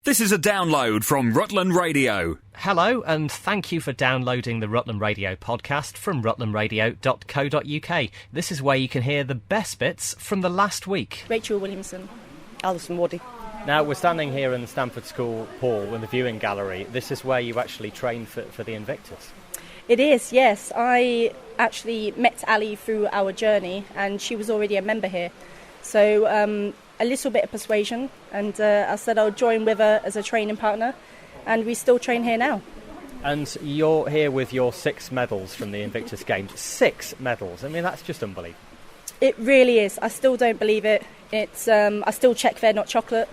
This is a download from Rutland Radio. Hello, and thank you for downloading the Rutland Radio podcast from rutlandradio.co.uk. This is where you can hear the best bits from the last week. Rachel Williamson. Alison Waddy. Now, we're standing here in the Stamford School Hall in the viewing gallery. This is where you actually train for the Invictus. It is, yes. I actually met Ali through our journey, and she was already a member here. So a little bit of persuasion, and I said I'll join with her as a training partner, and we still train here now. And you're here with your 6 medals from the Invictus Games. 6 medals. I mean, that's just unbelievable. It really is. I still don't believe it. It's I still check they're not chocolate.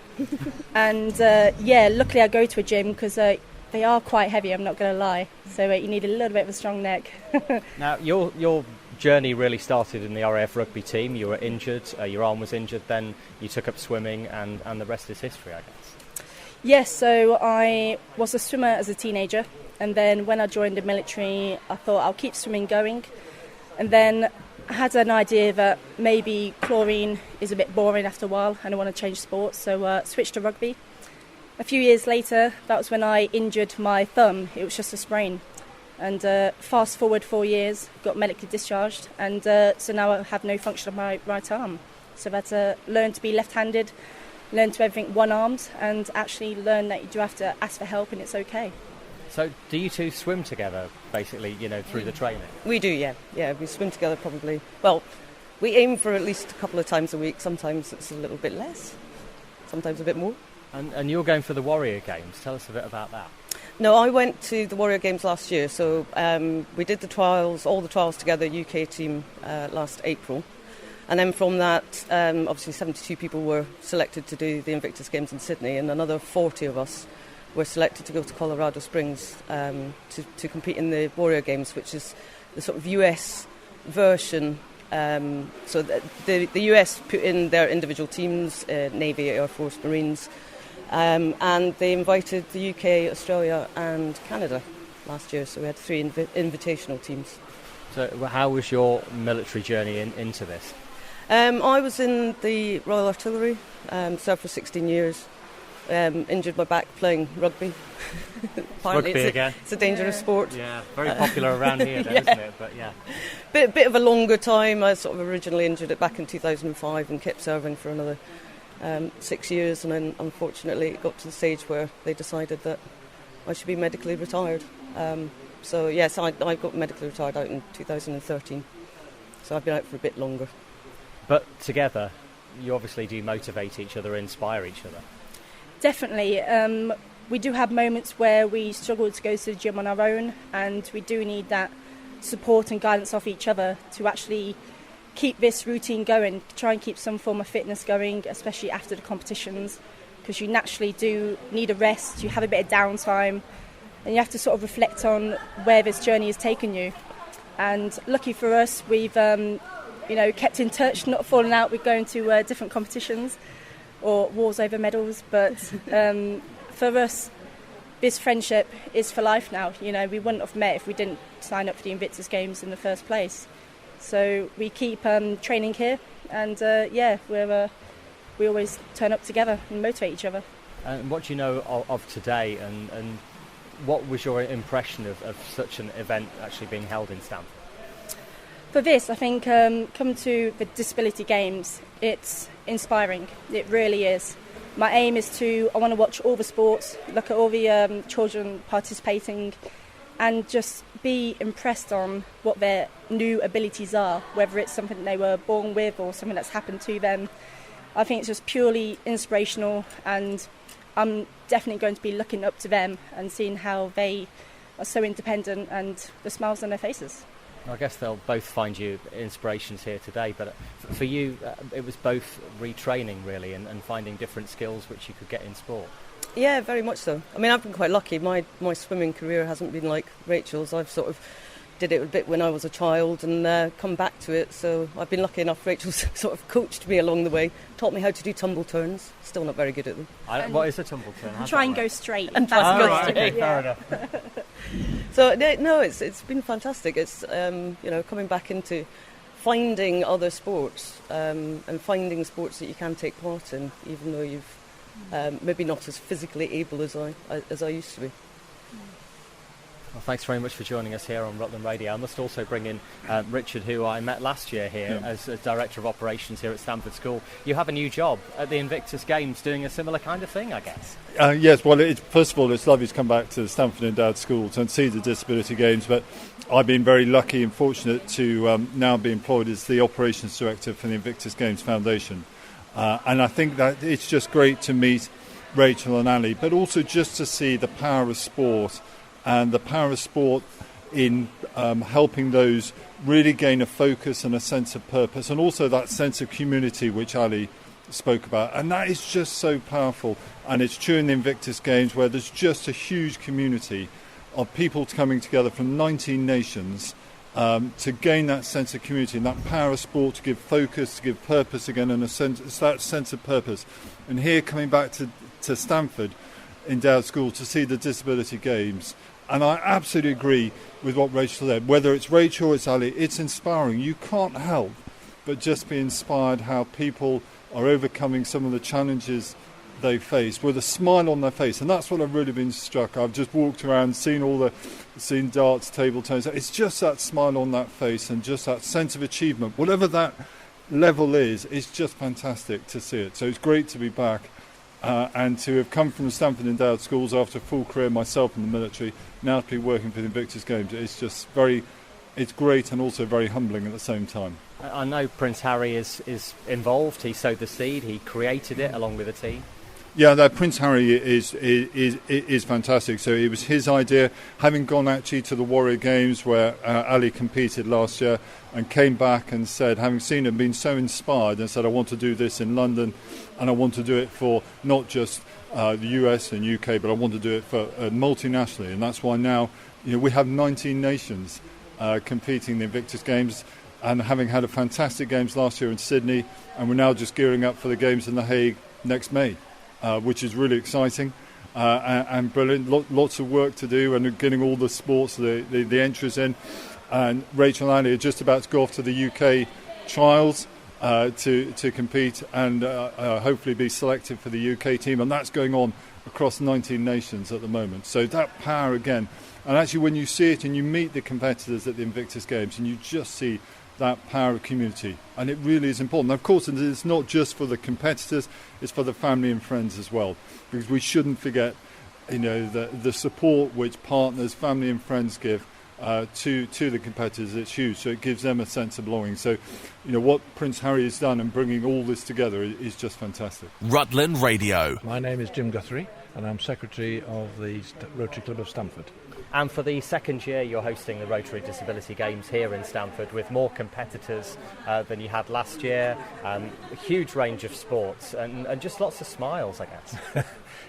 And luckily I go to a gym because they are quite heavy, I'm not going to lie. So you need a little bit of a strong neck. Now, your journey really started in the RAF rugby team. You were injured, your arm was injured, then you took up swimming, and the rest is history, I guess. Yes, so I was a swimmer as a teenager, and then when I joined the military, I thought I'll keep swimming going. And then I had an idea that maybe chlorine is a bit boring after a while, and I want to change sports, so switched to rugby. A few years later, that was when I injured my thumb. It was just a sprain. And fast forward 4 years, got medically discharged, and so now I have no function of my right arm. So I've had to learn to be left-handed, learn to everything one-armed, and actually learn that you do have to ask for help, and it's okay. So do you two swim together, basically, through the training? We do, yeah. Yeah, we swim together probably. Well, we aim for at least a couple of times a week. Sometimes it's a little bit less, sometimes a bit more. And you're going for the Warrior Games. Tell us a bit about that. No, I went to the Warrior Games last year, so we did all the trials together, UK team, last April. And then from that, obviously 72 people were selected to do the Invictus Games in Sydney, and another 40 of us were selected to go to Colorado Springs to compete in the Warrior Games, which is the sort of US version. So the US put in their individual teams, Navy, Air Force, Marines, and they invited the UK, Australia and Canada last year, so we had 3 invitational teams. So how was your military journey into this? I was in the Royal Artillery, served for 16 years. Injured my back playing rugby. Rugby again. It's a dangerous sport. Yeah, very popular around here, though, yeah. isn't it? But yeah, bit of a longer time. I sort of originally injured it back in 2005 and kept serving for another 6 years, and then unfortunately it got to the stage where they decided that I should be medically retired. So yes, I got medically retired out in 2013. So I've been out for a bit longer. But together, you obviously do motivate each other, inspire each other. Definitely. We do have moments where we struggle to go to the gym on our own, and we do need that support and guidance off each other to actually keep this routine going, try and keep some form of fitness going, especially after the competitions, because you naturally do need a rest, you have a bit of downtime, and you have to sort of reflect on where this journey has taken you. And lucky for us, we've kept in touch, not fallen out with going to different competitions or wars over medals, but for us, this friendship is for life now. We wouldn't have met if we didn't sign up for the Invictus Games in the first place. So we keep training here, and we always turn up together and motivate each other. And what do you know of today, and what was your impression of such an event actually being held in Stamford? For this, I think come to the Disability Games, it's inspiring. It really is. My aim is I want to watch all the sports, look at all the children participating, and just be impressed on what their new abilities are, whether it's something they were born with or something that's happened to them. I think it's just purely inspirational, and I'm definitely going to be looking up to them and seeing how they are so independent and the smiles on their faces. I guess they'll both find you inspirations here today, but for you, it was both retraining really and finding different skills which you could get in sport. Yeah, very much so. I mean, I've been quite lucky. My swimming career hasn't been like Rachel's. I've sort of did it a bit when I was a child and come back to it. So I've been lucky enough. Rachel's sort of coached me along the way, taught me how to do tumble turns. Still not very good at them. What is a tumble turn? Try and go straight. And try and go straight. Okay, fair enough. So no, it's been fantastic. It's coming back into finding other sports and finding sports that you can take part in, even though you've maybe not as physically able as I used to be. Well, thanks very much for joining us here on Rutland Radio. I must also bring in Richard, who I met last year here as Director of Operations here at Stamford School. You have a new job at the Invictus Games doing a similar kind of thing, I guess. Yes, well, first of all, it's lovely to come back to Stamford Endowed School and see the Disability Games, but I've been very lucky and fortunate to now be employed as the Operations Director for the Invictus Games Foundation. And I think that it's just great to meet Rachel and Ali, but also just to see the power of sport and the power of sport in helping those really gain a focus and a sense of purpose, and also that sense of community which Ali spoke about. And that is just so powerful. And it's true in the Invictus Games, where there's just a huge community of people coming together from 19 nations to gain that sense of community and that power of sport to give focus, to give purpose again, and that sense of purpose. And here, coming back to Stamford Endowed School to see the Disability Games, and I absolutely agree with what Rachel said. Whether it's Rachel or it's Ali, it's inspiring. You can't help but just be inspired how people are overcoming some of the challenges they face with a smile on their face. And that's what I've really been struck. I've just walked around, seen darts, table tennis. It's just that smile on that face and just that sense of achievement. Whatever that level is, it's just fantastic to see it. So it's great to be back. And to have come from the Stamford Endowed Schools after a full career myself in the military, now to be working for the Invictus Games, it's just it's great and also very humbling at the same time. I know Prince Harry is involved. He sowed the seed. He created it along with the team. Yeah, that Prince Harry is fantastic. So it was his idea, having gone actually to the Warrior Games where Ali competed last year, and came back and said, having seen it, been so inspired, and said, I want to do this in London, and I want to do it for not just the US and UK, but I want to do it for multinationally. And that's why now we have 19 nations competing in the Invictus Games, and having had a fantastic games last year in Sydney, and we're now just gearing up for the games in The Hague next May. Which is really exciting and brilliant. Lots of work to do, and getting all the sports, the entries in. And Rachel and Ali are just about to go off to the UK trials to compete and hopefully be selected for the UK team. And that's going on across 19 nations at the moment. So that power again. And actually when you see it and you meet the competitors at the Invictus Games and you just see that power of community, and it really is important. Now, of course, it's not just for the competitors, it's for the family and friends as well, because we shouldn't forget the support which partners, family and friends give to the competitors. It's huge, so it gives them a sense of belonging. So what Prince Harry has done in bringing all this together is just fantastic. Rutland Radio. My name is Jim Guthrie and I'm Secretary of the Rotary Club of Stamford. And for the second year, you're hosting the Rotary Disability Games here in Stamford with more competitors than you had last year, a huge range of sports and just lots of smiles, I guess.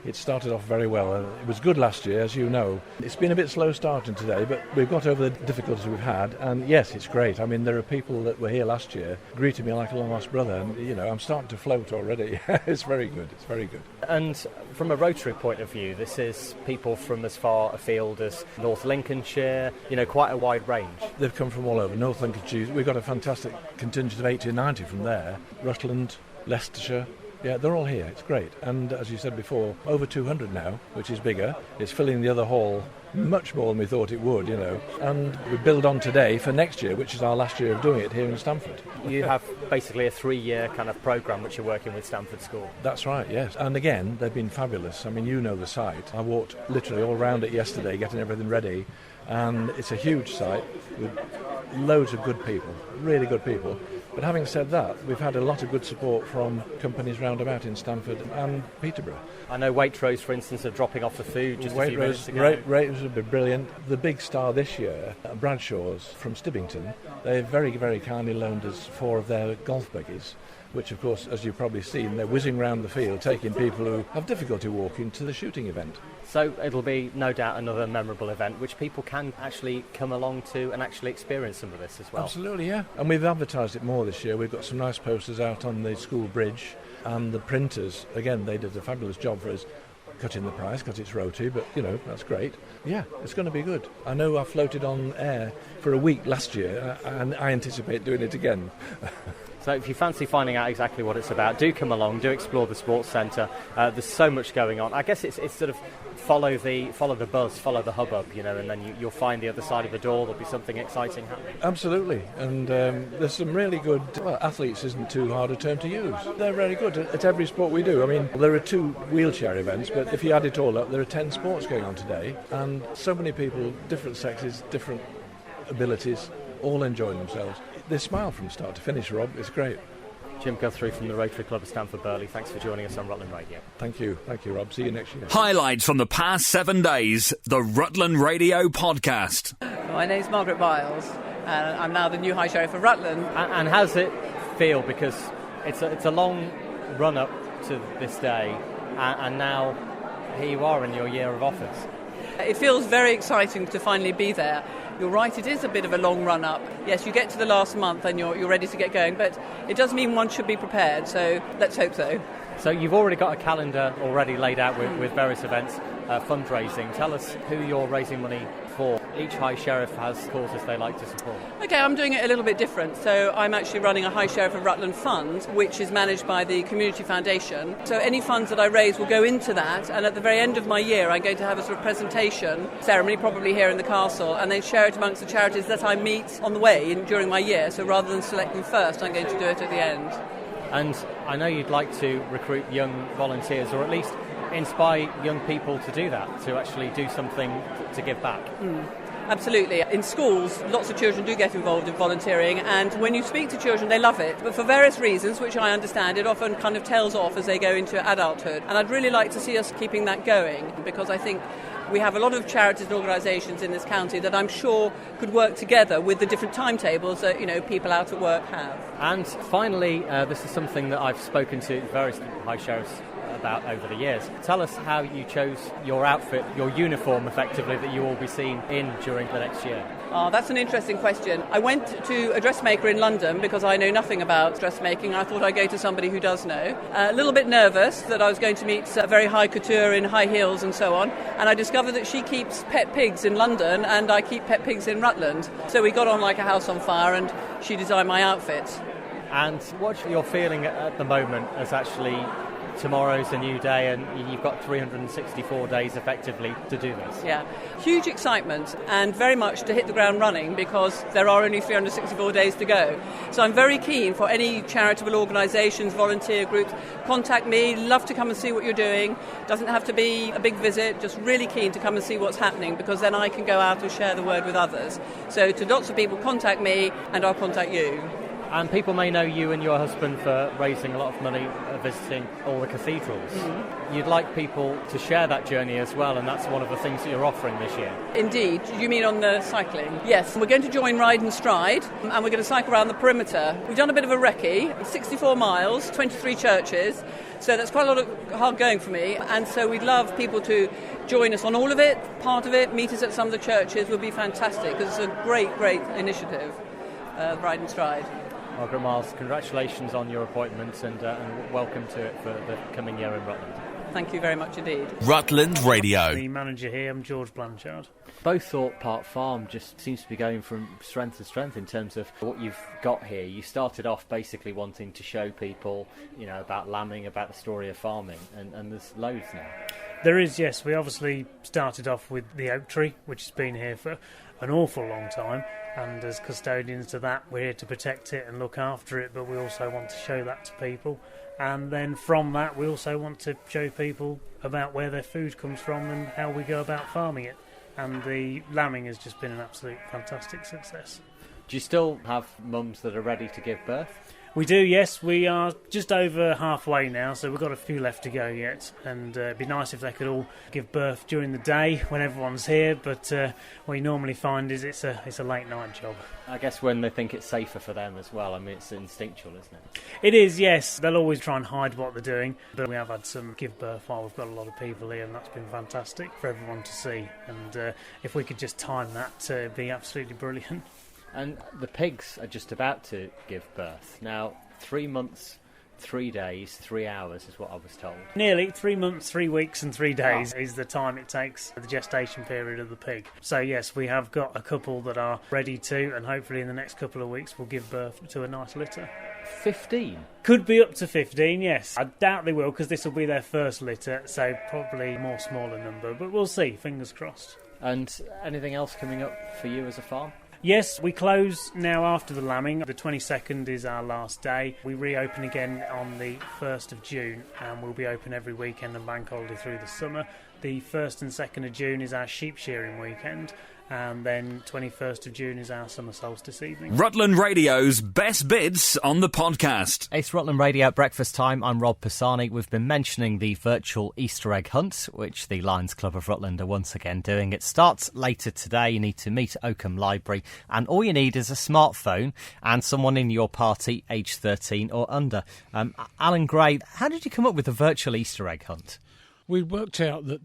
It started off very well. It was good last year, as you know. It's been a bit slow starting today, but we've got over the difficulties we've had, and yes, it's great. I mean, there are people that were here last year greeted me like a long-lost brother, and, I'm starting to float already. It's very good. It's very good. And from a Rotary point of view, this is people from as far afield as North Lincolnshire, quite a wide range. They've come from all over. North Lincolnshire, we've got a fantastic contingent of 80 and 90 from there. Rutland, Leicestershire. Yeah, they're all here. It's great. And as you said before, over 200 now, which is bigger. It's filling the other hall much more than we thought it would, And we build on today for next year, which is our last year of doing it here in Stamford. You have basically a 3-year kind of programme which you're working with Stamford School. That's right, yes. And again, they've been fabulous. I mean, the site. I walked literally all around it yesterday, getting everything ready. And it's a huge site with loads of good people, really good people. But having said that, we've had a lot of good support from companies round about in Stamford and Peterborough. I know Waitrose, for instance, are dropping off the food just a few minutes ago. Waitrose would be brilliant. The big star this year, Bradshaw's from Stibbington, they've very, very kindly loaned us 4 of their golf buggies, which, of course, as you've probably seen, they're whizzing around the field, taking people who have difficulty walking to the shooting event. So it'll be, no doubt, another memorable event which people can actually come along to and actually experience some of this as well. Absolutely, yeah. And we've advertised it more this year. We've got some nice posters out on the school bridge, and the printers, again, they did a fabulous job for us, cutting the price because it's Rotary, but, that's great. Yeah, it's going to be good. I know I floated on air for a week last year, and I anticipate doing it again. So if you fancy finding out exactly what it's about, do come along, do explore the sports centre. There's so much going on. I guess it's sort of follow the buzz, follow the hubbub, and then you'll find the other side of the door. There'll be something exciting happening. Absolutely, and there's some really good, athletes isn't too hard a term to use. They're very good at every sport we do. I mean, there are 2 wheelchair events, but if you add it all up, there are 10 sports going on today, and so many people, different sexes, different abilities, all enjoying themselves. They smile from start to finish, Rob. It's great. Jim Guthrie from the Rotary Club of Stamford Burley, thanks for joining us on Rutland Radio. Thank you, Rob. See you next year. Highlights from the past 7 days, the Rutland Radio podcast. My name's Margaret Biles, and I'm now the new High Sheriff of Rutland. And how does it feel? Because it's a long run-up to this day, and now here you are in your year of office. It feels very exciting to finally be there. You're right, it is a bit of a long run-up. Yes, you get to the last month and you're ready to get going, but it does mean one should be prepared, so let's hope so. So you've already got a calendar already laid out with various events, fundraising. Tell us who you're raising money for. Each High Sheriff has causes they like to support. OK, I'm doing it a little bit different. So I'm actually running a High Sheriff of Rutland fund, which is managed by the Community Foundation. So any funds that I raise will go into that, and at the very end of my year I'm going to have a sort of presentation ceremony, probably here in the castle, and then share it amongst the charities that I meet on the way during my year. So rather than selecting first, I'm going to do it at the end. And I know you'd like to recruit young volunteers, or at least inspire young people to do that, to actually do something to give back. Absolutely. In schools, lots of children do get involved in volunteering, and when you speak to children, they love it. But for various reasons, which I understand, it often kind of tails off as they go into adulthood. And I'd really like to see us keeping that going, because I think we have a lot of charities and organisations in this county that I'm sure could work together with the different timetables that, people out at work have. And finally, this is something that I've spoken to various High Sheriffs about over the years. Tell us how you chose your outfit, your uniform, effectively, that you will be seen in during the next year. Oh, that's an interesting question. I went to a dressmaker in London because I know nothing about dressmaking. I thought I'd go to somebody who does know. A little bit nervous that I was going to meet very high couture in high heels and so on. And I discovered that she keeps pet pigs in London and I keep pet pigs in Rutland. So we got on like a house on fire and she designed my outfit. And what you're feeling at the moment as actually tomorrow's a new day and you've got 364 days effectively to do this. Yeah, huge excitement and very much to hit the ground running because there are only 364 days to go. So I'm very keen for any charitable organisations, volunteer groups, contact me, love to come and see what you're doing. Doesn't have to be a big visit, just really keen to come and see what's happening because then I can go out and share the word with others. So to lots of people, contact me and I'll contact you. And people may know you and your husband for raising a lot of money visiting all the cathedrals. You'd like people to share that journey as well, and that's one of the things that you're offering this year. Indeed. You mean on the cycling? Yes. We're going to join Ride and Stride, and we're going to cycle around the perimeter. We've done a bit of a recce, 64 miles, 23 churches, so that's quite a lot of hard going for me, and so we'd love people to join us on all of it, part of it, meet us at some of the churches would be fantastic, because it's a great, great initiative, Ride and Stride. Margaret Miles, congratulations on your appointment and welcome to it for the coming year in Rutland. Thank you very much indeed. Rutland Radio. The manager here, I'm George Blanchard. Bowthorpe Park Farm just seems to be going from strength to strength in terms of what you've got here. You started off basically wanting to show people, about lambing, about the story of farming, and there's loads now. There is, yes. We obviously started off with the oak tree, which has been here for an awful long time, and as custodians to that, we're here to protect it and look after it, but we also want to show that to people. And then from that, we also want to show people about where their food comes from and how we go about farming it. And the lambing has just been an absolute fantastic success. Do you still have mums that are ready to give birth? We do, yes. We are just over halfway now, so we've got a few left to go yet. And it'd be nice if they could all give birth during the day when everyone's here, but what you normally find is it's a late night job. I guess when they think it's safer for them as well. I mean, it's instinctual, isn't it? It is, yes. They'll always try and hide what they're doing, but we have had some give birth while we've got a lot of people here, and that's been fantastic for everyone to see. And if we could just time that, it'd be absolutely brilliant. And the pigs are just about to give birth. Now, 3 months 3 days, 3 hours is what I was told. Nearly 3 months, 3 weeks and 3 days is the time it takes for the gestation period of the pig. So yes, we have got a couple that are ready to, and hopefully in the next couple of weeks we'll give birth to a nice litter. 15? Could be up to 15, yes. I doubt they will, because this will be their first litter, so probably a more smaller number, but we'll see, fingers crossed. And anything else coming up for you as a farm? Yes, we close now after the lambing. The 22nd is our last day. We reopen again on the 1st of June, and we'll be open every weekend and bank holiday through the summer. The 1st and 2nd of June is our sheep shearing weekend, and then 21st of June is our summer solstice evening. Rutland Radio's best bits on the podcast. It's Rutland Radio at breakfast time. I'm Rob Pisani. We've been mentioning the virtual Easter egg hunt, which the Lions Club of Rutland are once again doing. It starts later today. You need to meet at Oakham Library, and all you need is a smartphone and someone in your party aged 13 or under. Alan Gray, how did you come up with the virtual Easter egg hunt? We worked out that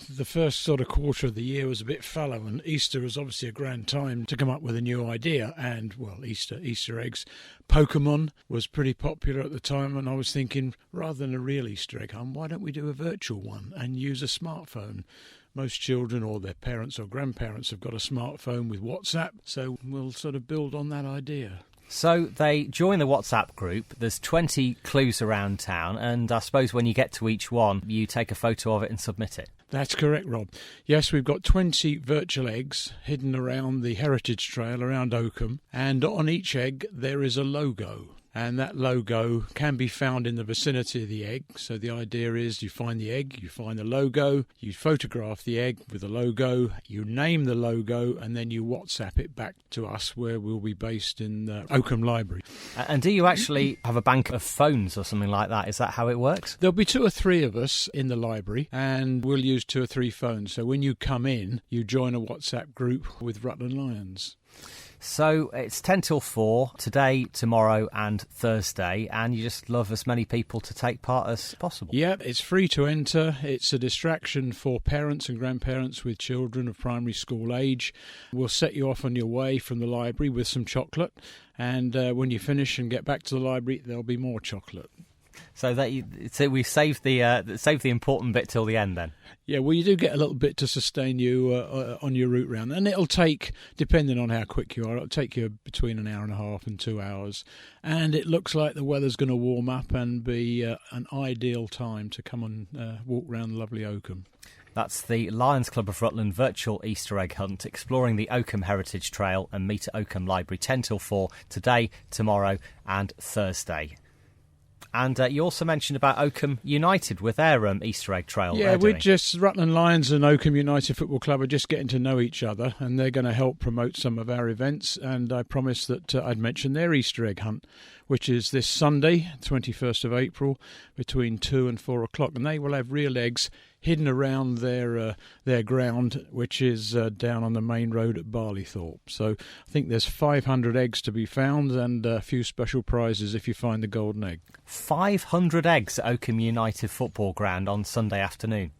the first sort of quarter of the year was a bit fallow, and Easter is obviously a grand time to come up with a new idea. And, well, Easter eggs. Pokemon was pretty popular at the time, and I was thinking, rather than a real Easter egg hunt, why don't we do a virtual one and use a smartphone? Most children or their parents or grandparents have got a smartphone with WhatsApp, so we'll sort of build on that idea. So they join the WhatsApp group. There's 20 clues around town, and I suppose when you get to each one, you take a photo of it and submit it. That's correct, Rob. Yes, we've got 20 virtual eggs hidden around the Heritage Trail around Oakham, and on each egg there is a logo. And that logo can be found in the vicinity of the egg. So the idea is you find the egg, you find the logo, you photograph the egg with the logo, you name the logo, and then you WhatsApp it back to us where we'll be based in Oakham Library. And do you actually have a bank of phones or something like that? Is that how it works? There'll be 2 or 3 of us in the library, and we'll use 2 or 3 phones. So when you come in, you join a WhatsApp group with Rutland Lions. So it's 10 till 4, today, tomorrow and Thursday, and you just love as many people to take part as possible. Yeah, it's free to enter. It's a distraction for parents and grandparents with children of primary school age. We'll set you off on your way from the library with some chocolate, and when you finish and get back to the library, there'll be more chocolate. So we've saved the important bit till the end then. Yeah, well, you do get a little bit to sustain you on your route round, and it'll take, depending on how quick you are, it'll take you between an hour and a half and 2 hours. And it looks like the weather's going to warm up and be an ideal time to come and walk round lovely Oakham. That's the Lions Club of Rutland virtual Easter egg hunt, exploring the Oakham Heritage Trail, and meet at Oakham Library 10 till 4 today, tomorrow and Thursday. And you also mentioned about Oakham United with their Easter egg trail. Yeah, Rutland Lions and Oakham United Football Club are just getting to know each other, and they're going to help promote some of our events. And I promised that I'd mention their Easter egg hunt, which is this Sunday, 21st of April, between 2 and 4 o'clock. And they will have real eggs hidden around their ground, which is down on the main road at Barleythorpe. So I think there's 500 eggs to be found, and a few special prizes if you find the golden egg. 500 eggs at Oakham United Football Ground on Sunday afternoon.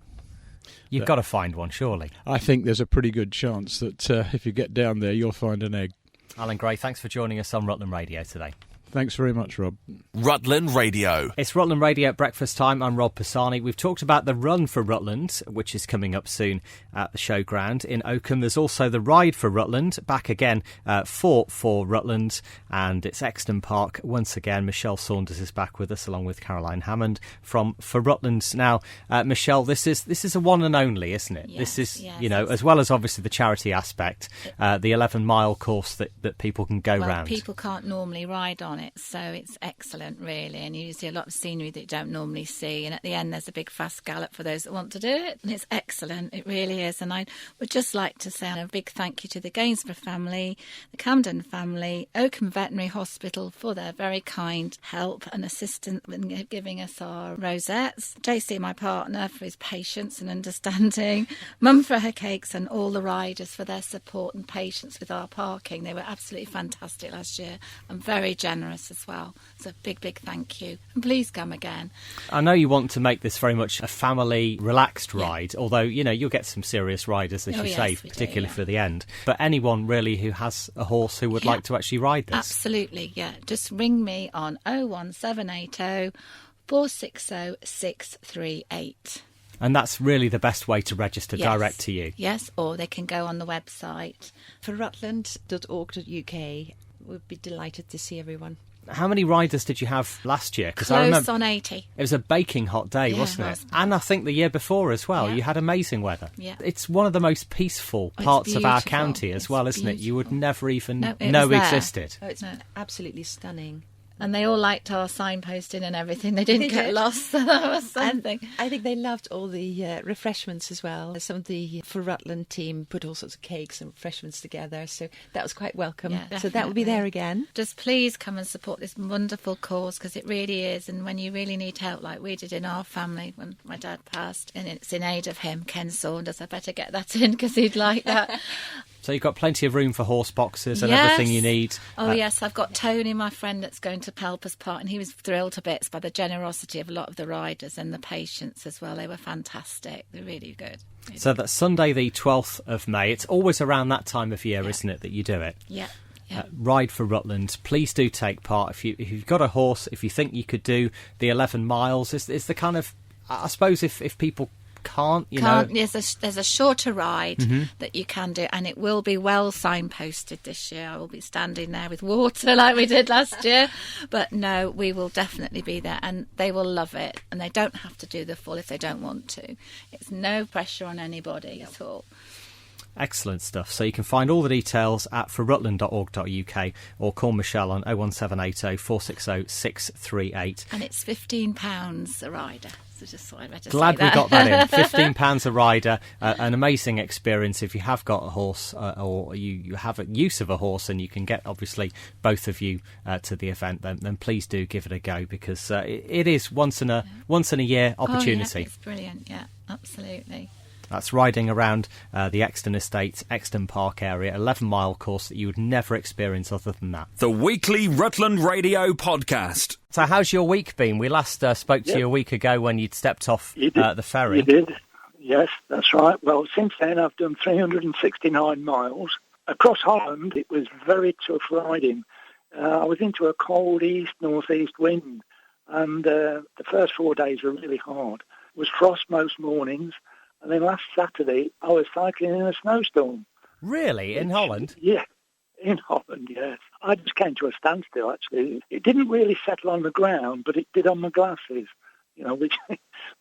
You've got to find one, surely. I think there's a pretty good chance that if you get down there, you'll find an egg. Alan Gray, thanks for joining us on Rutland Radio today. Thanks very much, Rob. Rutland Radio. It's Rutland Radio at breakfast time. I'm Rob Pisani. We've talked about the Run for Rutland, which is coming up soon at the showground in Oakham. There's also the Ride for Rutland, back again for Rutland, and it's Exton Park once again. Michelle Saunders is back with us, along with Caroline Hammond from For Rutland. Now, Michelle, this is a one and only, isn't it? Yes, this is, as well as obviously the charity aspect, the 11-mile course that people can go round. People can't normally ride on it, so it's excellent, really, and you see a lot of scenery that you don't normally see, and at the end there's a big fast gallop for those that want to do it, and it's excellent, it really is. And I would just like to say a big thank you to the Gainsborough family, the Camden family, Oakham Veterinary Hospital for their very kind help and assistance in giving us our rosettes, JC, my partner, for his patience and understanding, Mum for her cakes, and all the riders for their support and patience with our parking. They were absolutely fantastic last year and very generous. generous as well. So big thank you. And please come again. I know you want to make this very much a family relaxed ride, although, you'll get some serious riders, as you say, particularly for the end. But anyone really who has a horse who would like to actually ride this. Absolutely, yeah. Just ring me on 01780 460 638. And that's really the best way to register direct to you. Yes, or they can go on the website. For rutland.org.uk, we'd be delighted to see everyone. How many riders did you have last year? Close I remember on 80. It was a baking hot day, wasn't it? And I think the year before as well. You had amazing weather. Yeah. It's one of the most peaceful parts of our county as well, isn't it? You would never even know existed. Oh, it's absolutely stunning. And they all liked our signposting and everything. They didn't get lost, so that was something. And I think they loved all the refreshments as well. Some of the For Rutland team put all sorts of cakes and refreshments together, so that was quite welcome. Yeah, so that will be there again. Just please come and support this wonderful cause, because it really is. And when you really need help, like we did in our family when my dad passed, and it's in aid of him, Ken Saunders. I better get that in because he'd like that. So you've got plenty of room for horse boxes and everything you need. Oh, yes. I've got Tony, my friend, that's going to help us part, and he was thrilled to bits by the generosity of a lot of the riders and the patients as well. They were fantastic. They're really good. So that's Sunday the 12th of May. It's always around that time of year, isn't it, that you do it? Yeah. Ride for Rutland. Please do take part. If you've got a horse, if you think you could do the 11 miles, it's the kind of... I suppose if people... Can't. There's a shorter ride that you can do, and it will be well signposted this year. I will be standing there with water like we did last year, but no, we will definitely be there, and they will love it, and they don't have to do the full if they don't want to. It's no pressure on anybody at all. Excellent stuff. So you can find all the details at forrutland.org.uk or call Michelle on 01780 460 638. And it's £15 a rider. So just thought I'd better Glad say that. we got that in. £15 a rider. An amazing experience if you have got a horse or you have a use of a horse, and you can get, obviously, both of you to the event, then please do give it a go, because it is once in a year opportunity. Oh, yeah, it's brilliant. Yeah, absolutely. That's riding around the Exton Estates, Exton Park area, 11-mile course that you would never experience other than that. The weekly Rutland Radio podcast. So how's your week been? We last spoke to you a week ago when you'd stepped off the ferry. You did, yes, that's right. Well, since then I've done 369 miles. Across Holland, it was very tough riding. I was into a cold northeast wind, and the first 4 days were really hard. It was frost most mornings. And then last Saturday, I was cycling in a snowstorm. Really? In Holland? Yeah, in Holland, yes. I just came to a standstill, actually. It didn't really settle on the ground, but it did on my glasses, which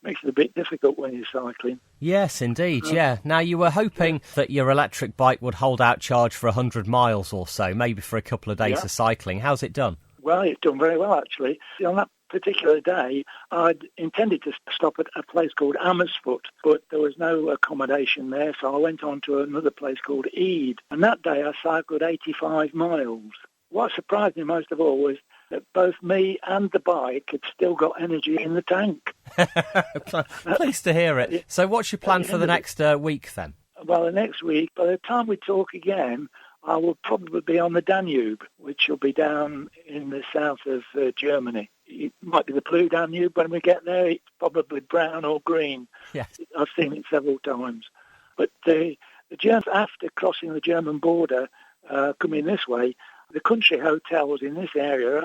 makes it a bit difficult when you're cycling. Yes, indeed, yeah. Now, you were hoping that your electric bike would hold out charge for 100 miles or so, maybe for a couple of days of cycling. How's it done? Well, it's done very well, actually. On that particular day, I'd intended to stop at a place called Amersfoort, but there was no accommodation there, so I went on to another place called Ede. And that day I cycled 85 miles. What surprised me most of all was that both me and the bike had still got energy in the tank. Pleased to hear it. So what's your plan for the next week then? Well, the next week, by the time we talk again, I will probably be on the Danube, which will be down in the south of Germany. It might be the blue Danube when we get there. It's probably brown or green. Yes. I've seen it several times. But the Germans, after crossing the German border, coming this way, the country hotels in this area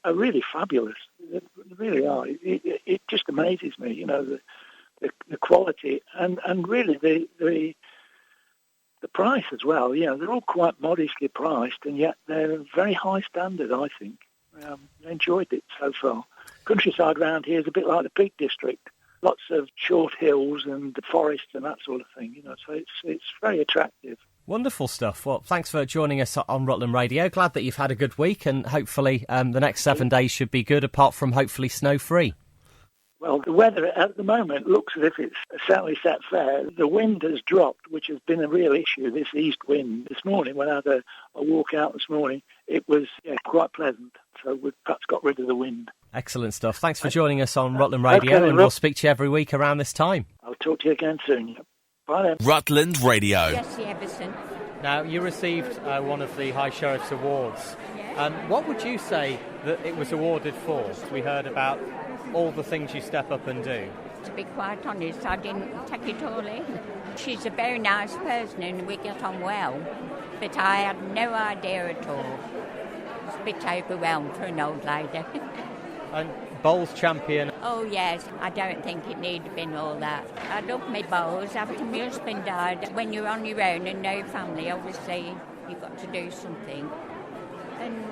are really fabulous. They really are. It just amazes me, the quality and really the price as well. They're all quite modestly priced, and yet they're a very high standard, I think. I enjoyed it so far. Countryside around here is a bit like the Peak District. Lots of short hills and forests and that sort of thing, so it's very attractive. Wonderful stuff. Well, thanks for joining us on Rutland Radio. Glad that you've had a good week, and hopefully the next 7 days should be good, apart from hopefully snow-free. Well, the weather at the moment looks as if it's certainly set fair. The wind has dropped, which has been a real issue, this east wind. This morning, when I had a walk out this morning, it was quite pleasant. So we've perhaps got rid of the wind. Excellent stuff. Thanks for joining us on Rutland Radio, and we'll speak to you every week around this time. I'll talk to you again soon. Bye then. Rutland Radio. Jessie Everson. Now, you received one of the High Sheriff's Awards What would you say that it was awarded for? We heard about all the things you step up and do. To be quite honest, I didn't take it all in. She's a very nice person and we get on well, but I had no idea at all. It's a bit overwhelmed for an old lady. And bowls champion. Oh yes, I don't think it need have been all that. I love my bowls after my husband died. When you're on your own and no family, obviously you've got to do something. And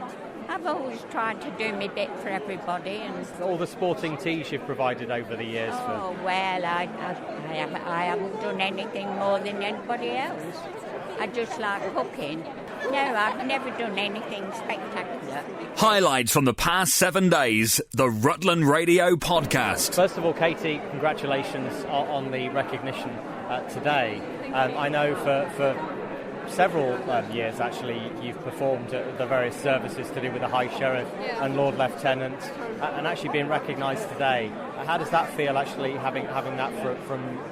I've always tried to do my bit for everybody. And all the sporting teas you've provided over the years. Oh well, I haven't done anything more than anybody else. I just like cooking. No, I've never done anything spectacular. Highlights from the past 7 days, the Rutland Radio Podcast. First of all, Katie, congratulations on the recognition today. I know for several years, actually, you've performed at the various services to do with the High Sheriff and Lord Lieutenant, and actually being recognised today. How does that feel, actually, having that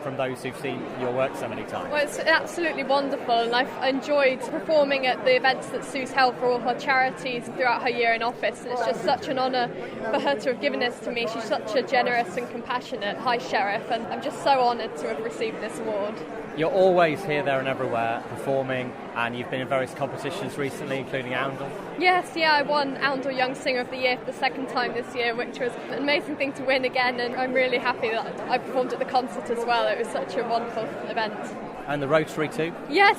from those who've seen your work so many times? Well, it's absolutely wonderful, and I've enjoyed performing at the events that Sue's held for all her charities throughout her year in office, and it's just such an honour for her to have given this to me. She's such a generous and compassionate High Sheriff, and I'm just so honoured to have received this award. You're always here, there and everywhere performing, and you've been in various competitions recently, including Oundle. Yes, I won Oundle Young Singer of the Year for the second time this year, which was an amazing thing to win again, and I'm really happy that I performed at the concert as well. It was such a wonderful event. And the Rotary too? Yes,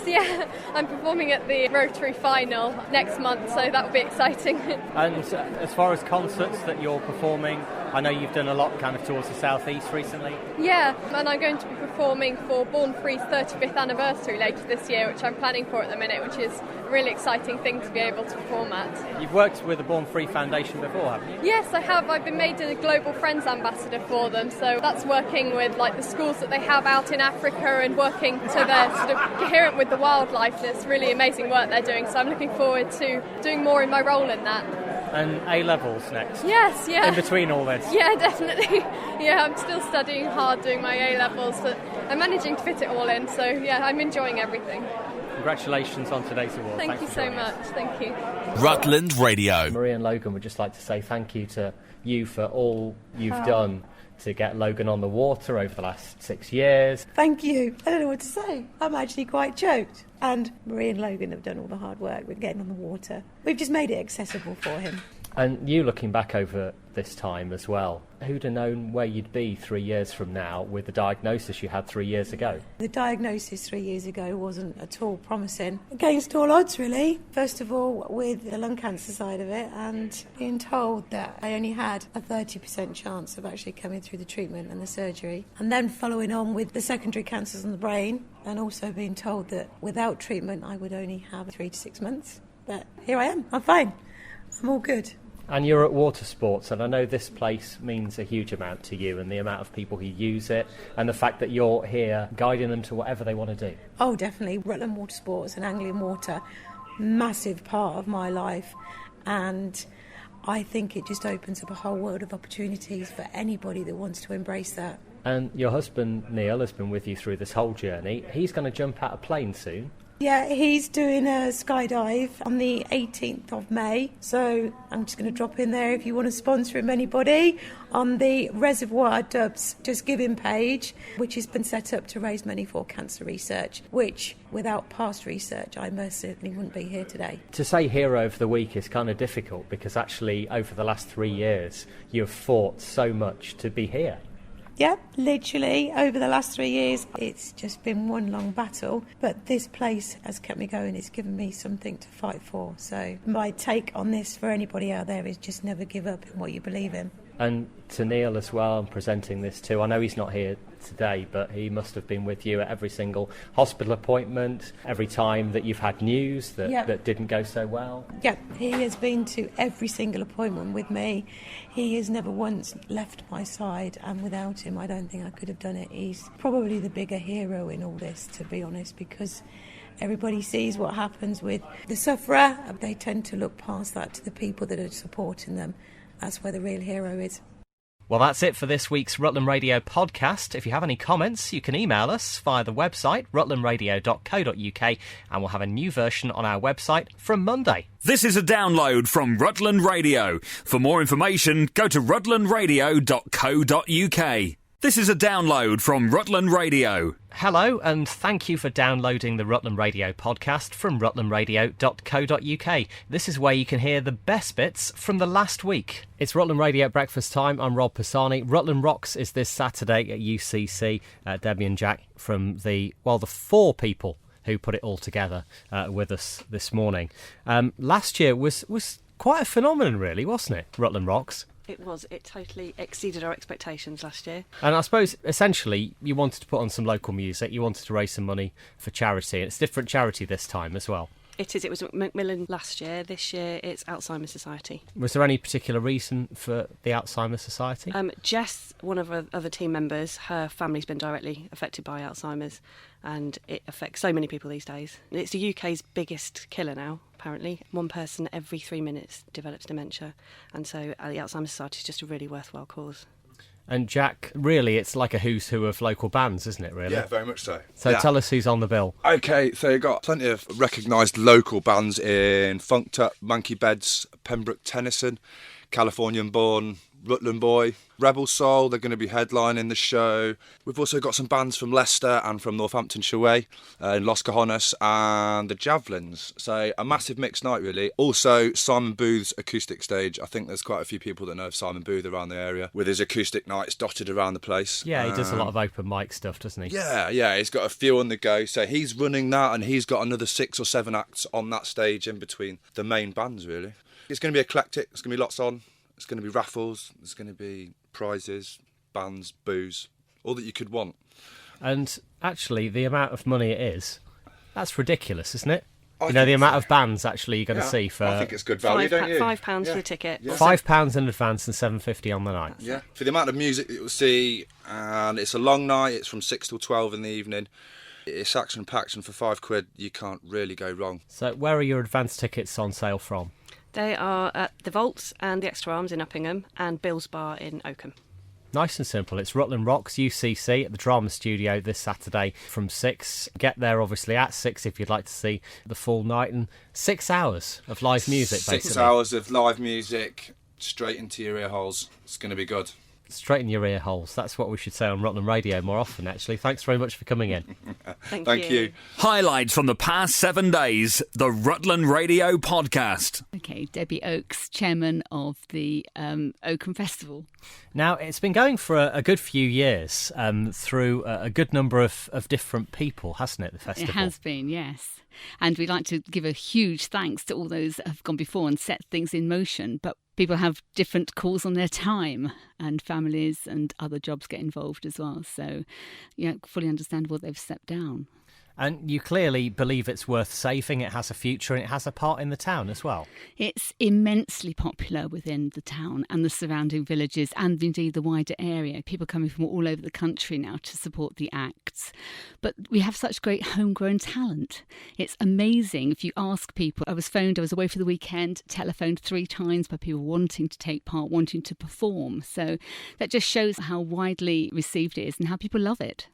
I'm performing at the Rotary final next month, so that will be exciting. And as far as concerts that you're performing, I know you've done a lot kind of towards the southeast recently. Yeah, and I'm going to be performing for Born Free's 35th anniversary later this year, which I'm planning for at the minute, which is a really exciting thing to be able to perform at. You've worked with the Born Free Foundation before, haven't you? Yes, I have. I've been made a Global Friends Ambassador for them, so that's working with like the schools that they have out in Africa and working so they're sort of coherent with the wildlife. And it's really amazing work they're doing, so I'm looking forward to doing more in my role in that. And A-levels next? Yes, In between all this? Yeah, definitely. I'm still studying hard doing my A-levels, but I'm managing to fit it all in, so I'm enjoying everything. Congratulations on today's award. Thank you so much. Thank you. Rutland Radio. Marie and Logan would just like to say thank you to you for all you've done to get Logan on the water over the last 6 years. Thank you. I don't know what to say. I'm actually quite choked. And Marie and Logan have done all the hard work with getting on the water. We've just made it accessible for him. And you looking back over this time as well, who'd have known where you'd be 3 years from now with the diagnosis you had 3 years ago? The diagnosis 3 years ago wasn't at all promising. Against all odds, really. First of all, with the lung cancer side of it, and being told that I only had a 30% chance of actually coming through the treatment and the surgery. And then following on with the secondary cancers in the brain, and also being told that without treatment I would only have 3 to 6 months. But here I am. I'm fine. I'm all good. And you're at Water Sports, and I know this place means a huge amount to you, and the amount of people who use it, and the fact that you're here guiding them to whatever they want to do. Oh, definitely. Rutland Water Sports and Anglian Water, massive part of my life, and I think it just opens up a whole world of opportunities for anybody that wants to embrace that. And your husband, Neil, has been with you through this whole journey. He's going to jump out a plane soon. Yeah, he's doing a skydive on the 18th of May, so I'm just going to drop in there if you want to sponsor him, anybody, on the Reservoir Dubs Just Giving page, which has been set up to raise money for cancer research, which, without past research, I most certainly wouldn't be here today. To say hero of the week is kind of difficult, because actually over the last 3 years you've fought so much to be here. Yeah, literally, over the last 3 years, it's just been one long battle. But this place has kept me going. It's given me something to fight for. So my take on this for anybody out there is just never give up in what you believe in. And to Neil as well, I'm presenting this too. I know he's not here today, but he must have been with you at every single hospital appointment, every time that you've had news that didn't go so well. Yeah, he has been to every single appointment with me. He has never once left my side, and without him, I don't think I could have done it. He's probably the bigger hero in all this, to be honest, because everybody sees what happens with the sufferer. They tend to look past that to the people that are supporting them. That's where the real hero is. Well, that's it for this week's Rutland Radio podcast. If you have any comments, you can email us via the website, rutlandradio.co.uk, and we'll have a new version on our website from Monday. This is a download from Rutland Radio. For more information, go to rutlandradio.co.uk. This is a download from Rutland Radio. Hello, and thank you for downloading the Rutland Radio podcast from rutlandradio.co.uk. This is where you can hear the best bits from the last week. It's Rutland Radio at breakfast time. I'm Rob Pisani. Rutland Rocks is this Saturday at UCC. Debbie and Jack from the 4 people who put it all together with us this morning. Last year was quite a phenomenon, really, wasn't it, Rutland Rocks? It was. It totally exceeded our expectations last year. And I suppose, essentially, you wanted to put on some local music. You wanted to raise some money for charity. And it's different charity this time as well. It is. It was Macmillan last year. This year, it's Alzheimer's Society. Was there any particular reason for the Alzheimer's Society? Jess, one of our other team members, her family's been directly affected by Alzheimer's, and it affects so many people these days. It's the UK's biggest killer now, apparently. 1 person every 3 minutes develops dementia, and so the Alzheimer's Society is just a really worthwhile cause. And Jack, really, it's like a who's who of local bands, isn't it, really? Yeah, very much so. So tell us who's on the bill. OK, so you've got plenty of recognised local bands in Funked Up, Monkey Beds, Pembroke Tennyson, Californian Born, Rutland Boy, Rebel Soul, they're going to be headlining the show. We've also got some bands from Leicester and from Northamptonshire Way, in Los Cajones and the Javelins. So a massive mixed night, really. Also, Simon Booth's acoustic stage. I think there's quite a few people that know of Simon Booth around the area, with his acoustic nights dotted around the place. Yeah, he does a lot of open mic stuff, doesn't he? Yeah, he's got a few on the go. So he's running that, and he's got another 6 or 7 acts on that stage in between the main bands, really. It's going to be eclectic. There's going to be lots on. It's going to be raffles, there's going to be prizes, bands, booze, all that you could want. And actually, the amount of money it is, that's ridiculous, isn't it? The amount of bands actually you're going to see for... I think it's good value, don't you? £5 for a ticket. Yeah. £5 in advance and $7.50 on the night. Yeah, for the amount of music that you'll see, and it's a long night, it's from 6 till 12 in the evening. It's action-packed, and for £5 you can't really go wrong. So where are your advance tickets on sale from? They are at the Vaults and the Extra Arms in Uppingham and Bill's Bar in Oakham. Nice and simple. It's Rutland Rocks, UCC, at the Drama Studio this Saturday from 6. Get there, obviously, at 6 if you'd like to see the full night. And 6 hours of live music, basically. 6 hours of live music, straight into your ear holes. It's going to be good. Straight in your ear holes. That's what we should say on Rutland Radio more often, actually. Thanks very much for coming in. Thank you. Highlights from the past 7 days, the Rutland Radio podcast. OK, Debbie Oakes, chairman of the Oakham Festival. Now, it's been going for a good few years through a good number of different people, hasn't it, the festival? It has been, yes. And we'd like to give a huge thanks to all those that have gone before and set things in motion. But people have different calls on their time, and families and other jobs get involved as well. So, fully understandable they've stepped down. And you clearly believe it's worth saving, it has a future, and it has a part in the town as well. It's immensely popular within the town and the surrounding villages, and indeed the wider area. People coming from all over the country now to support the acts. But we have such great homegrown talent. It's amazing. If you ask people, I was away for the weekend, telephoned 3 times by people wanting to take part, wanting to perform. So that just shows how widely received it is and how people love it.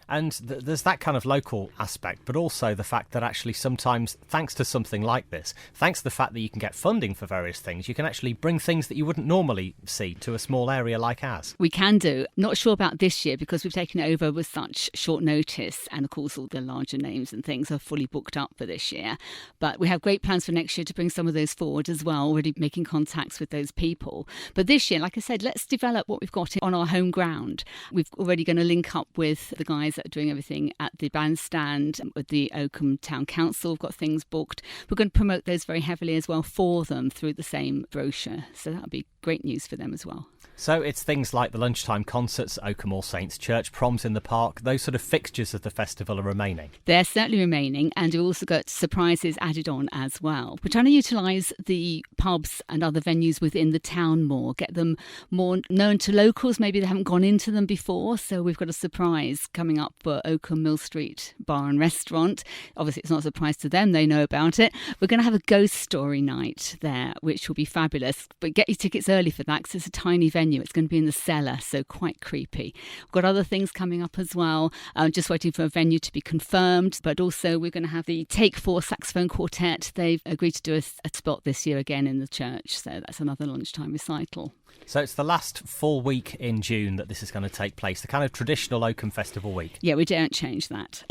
And there's that kind of local aspect, but also the fact that actually sometimes, thanks to something like this, thanks to the fact that you can get funding for various things, you can actually bring things that you wouldn't normally see to a small area like ours. We can do. Not sure about this year because we've taken it over with such short notice, and of course all the larger names and things are fully booked up for this year. But we have great plans for next year to bring some of those forward as well, already making contacts with those people. But this year, like I said, let's develop what we've got on our home ground. We're already going to link up with the guys that are doing everything at the bandstand with the Oakham Town Council. We've got things booked. We're going to promote those very heavily as well for them through the same brochure. So that'll be great news for them as well. So it's things like the lunchtime concerts at Oakham All Saints Church, proms in the park, those sort of fixtures of the festival are remaining. They're certainly remaining, and we've also got surprises added on as well. We're trying to utilise the pubs and other venues within the town more, get them more known to locals. Maybe they haven't gone into them before, so we've got a surprise coming up for Oakham Mill Street Bar and Restaurant. Obviously, it's not a surprise to them, they know about it. We're going to have a ghost story night there, which will be fabulous, but get your tickets early for that because it's a tiny venue venue. It's going to be in the cellar, so quite creepy. We've got other things coming up as well. Just waiting for a venue to be confirmed, but also we're going to have the Take 4 saxophone quartet. They've agreed to do a spot this year again in the church, so that's another lunchtime recital. So it's the last full week in June that this is going to take place, the kind of traditional Oakham Festival week. Yeah, we don't change that.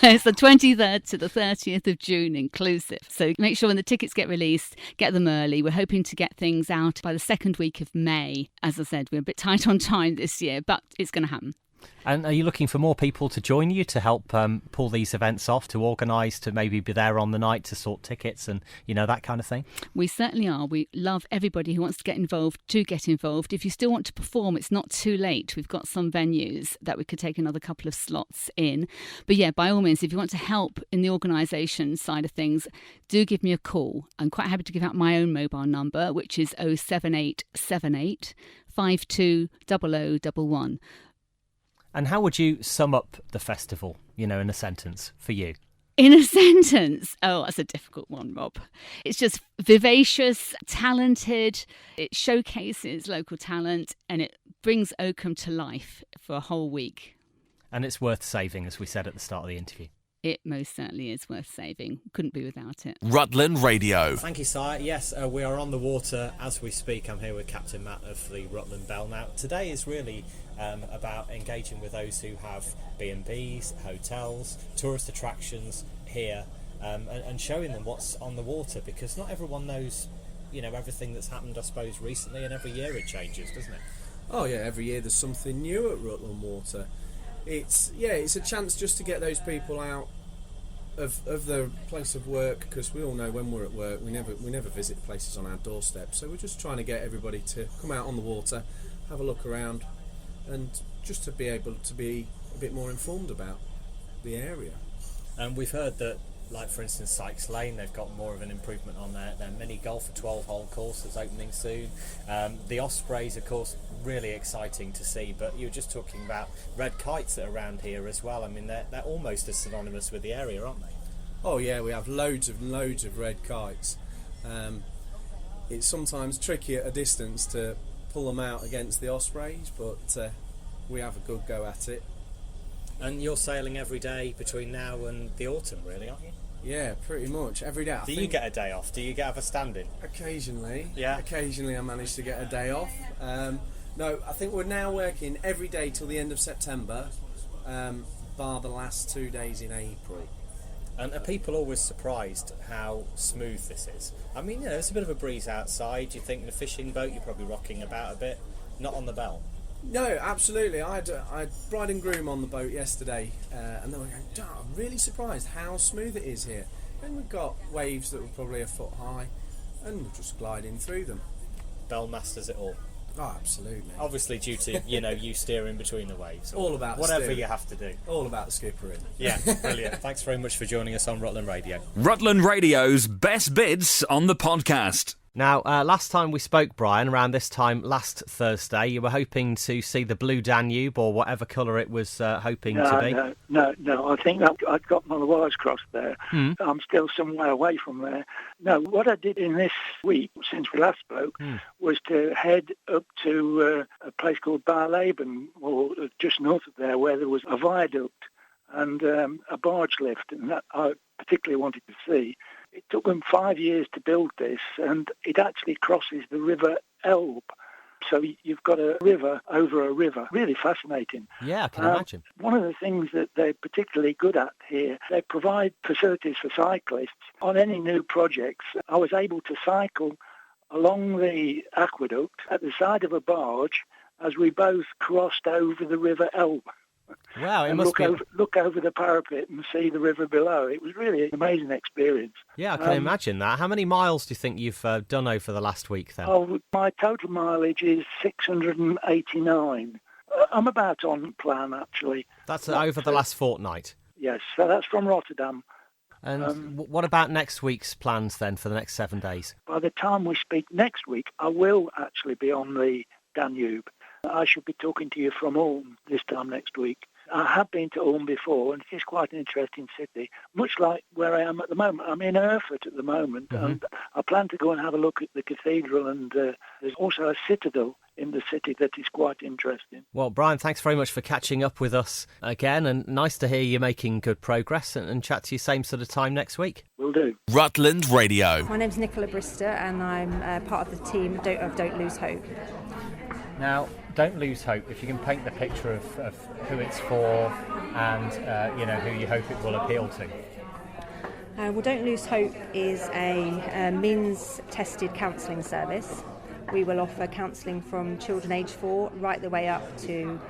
It's the 23rd to the 30th of June inclusive. So make sure when the tickets get released, get them early. We're hoping to get things out by the second week of May. As I said, we're a bit tight on time this year, but it's going to happen. And are you looking for more people to join you to help pull these events off, to organise, to maybe be there on the night, to sort tickets and, that kind of thing? We certainly are. We love everybody who wants to get involved to get involved. If you still want to perform, it's not too late. We've got some venues that we could take another couple of slots in. But yeah, by all means, if you want to help in the organisation side of things, do give me a call. I'm quite happy to give out my own mobile number, which is 07878 520011. And how would you sum up the festival, in a sentence for you? In a sentence? Oh, that's a difficult one, Rob. It's just vivacious, talented. It showcases local talent and it brings Oakham to life for a whole week. And it's worth saving, as we said at the start of the interview. It most certainly is worth saving. Couldn't be without it. Rutland Radio. Thank you, Sire. Yes, we are on the water as we speak. I'm here with Captain Matt of the Rutland Bell. Now, today is really about engaging with those who have B&Bs, hotels, tourist attractions here, and showing them what's on the water, because not everyone knows, everything that's happened, I suppose, recently, and every year it changes, doesn't it? Oh yeah, every year there's something new at Rutland Water. It's a chance just to get those people out of their place of work, because we all know when we're at work we never visit places on our doorstep, so we're just trying to get everybody to come out on the water, have a look around, and just to be able to be a bit more informed about the area. And we've heard that, like for instance Sykes Lane, they've got more of an improvement on their mini golf, a 12-hole course that's opening soon. The Ospreys, of course, really exciting to see, but you were just talking about red kites that are around here as well. I mean, they're almost as synonymous with the area, aren't they? Oh yeah, we have loads of red kites. It's sometimes tricky at a distance to pull them out against the Ospreys, but we have a good go at it. And you're sailing every day between now and the autumn, really, aren't you? Yeah, pretty much every day. Do you get a day off? Do you have a stand-in? Occasionally. Yeah. Occasionally I manage to get a day off. No, I think we're now working every day till the end of September, bar the last 2 days in April. And are people always surprised how smooth this is? I mean, it's a bit of a breeze outside. You think in a fishing boat you're probably rocking about a bit. Not on the Bell. No, absolutely. I had bride and groom on the boat yesterday, and they were going, I'm really surprised how smooth it is here. And we've got waves that were probably a foot high, and we're just gliding through them. Bell masters it all. Oh, absolutely. Obviously due to, you steering between the waves. All about the whatever steering. you have to do. All about the skippering. Yeah, brilliant. Thanks very much for joining us on Rutland Radio. Rutland Radio's best bits on the podcast. Now, last time we spoke, Brian, around this time last Thursday, you were hoping to see the Blue Danube, or whatever colour it was hoping to be. No. I think I'd got my wires crossed there. I'm still some way away from there. No, what I did in this week, since we last spoke, was to head up to a place called Barleben, or just north of there, where there was a viaduct and a barge lift, and that I particularly wanted to see. It took them 5 years to build this, and it actually crosses the River Elbe. So you've got a river over a river. Really fascinating. Yeah, I can imagine. One of the things that they're particularly good at here, they provide facilities for cyclists. On any new projects, I was able to cycle along the aqueduct at the side of a barge as we both crossed over the River Elbe. Wow, it and must look over the parapet and see the river below. It was really an amazing experience. Yeah, I can imagine that. How many miles do you think you've done over the last week then? Oh, my total mileage is 689. I'm about on plan, actually. That's over the last fortnight? Yes, so that's from Rotterdam. And what about next week's plans then for the next 7 days? By the time we speak next week, I will actually be on the Danube. I should be talking to you from Ulm this time next week. I have been to Ulm before, and it is quite an interesting city, much like where I am at the moment. I'm in Erfurt at the moment, and I plan to go and have a look at the cathedral, and there's also a citadel in the city that is quite interesting. Well, Brian, thanks very much for catching up with us again, and nice to hear you're making good progress, and chat to you same sort of time next week. Will do. Rutland Radio. My name's Nicola Brister, and I'm part of the team of Don't Lose Hope. Now, Don't Lose Hope, if you can paint the picture of who it's for and who you hope it will appeal to. Well, Don't Lose Hope is a means-tested counselling service. We will offer counselling from children aged 4 right the way up to,